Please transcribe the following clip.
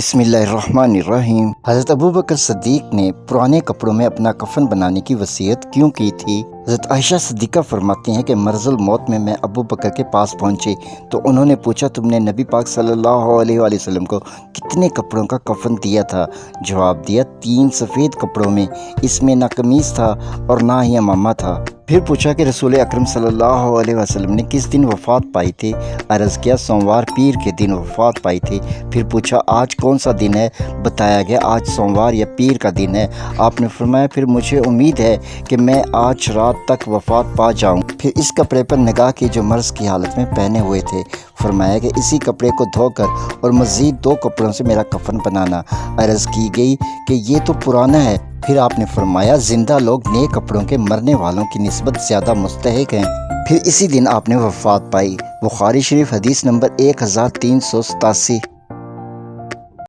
بسم اللہ الرحمن الرحیم۔ حضرت ابوبکر صدیق نے پرانے کپڑوں میں اپنا کفن بنانے کی وصیت کیوں کی تھی؟ حضرت عائشہ صدیقہ فرماتی ہیں کہ مرض الموت میں ابوبکر کے پاس پہنچی تو انہوں نے پوچھا، تم نے نبی پاک صلی اللہ علیہ وآلہ وسلم کو کتنے کپڑوں کا کفن دیا تھا؟ جواب دیا، 3 سفید کپڑوں میں، اس میں نہ قمیص تھا اور نہ ہی عمامہ تھا۔ پھر پوچھا کہ رسول اکرم صلی اللہ علیہ وسلم نے کس دن وفات پائی تھی؟ عرض کیا، سوموار پیر کے دن وفات پائی تھی۔ پھر پوچھا، آج کون سا دن ہے؟ بتایا گیا آج سوموار یا پیر کا دن ہے۔ آپ نے فرمایا، پھر مجھے امید ہے کہ میں آج رات تک وفات پا جاؤں۔ پھر اس کپڑے پر نگاہ کی جو مرض کی حالت میں پہنے ہوئے تھے، فرمایا کہ اسی کپڑے کو دھو کر اور مزید 2 کپڑوں سے میرا کفن بنانا۔ عرض کی گئی کہ یہ تو پرانا ہے۔ پھر آپ نے فرمایا، زندہ لوگ نئے کپڑوں کے مرنے والوں کی نسبت زیادہ مستحق ہیں۔ پھر اسی دن آپ نے وفات پائی۔ بخاری شریف حدیث نمبر 1387۔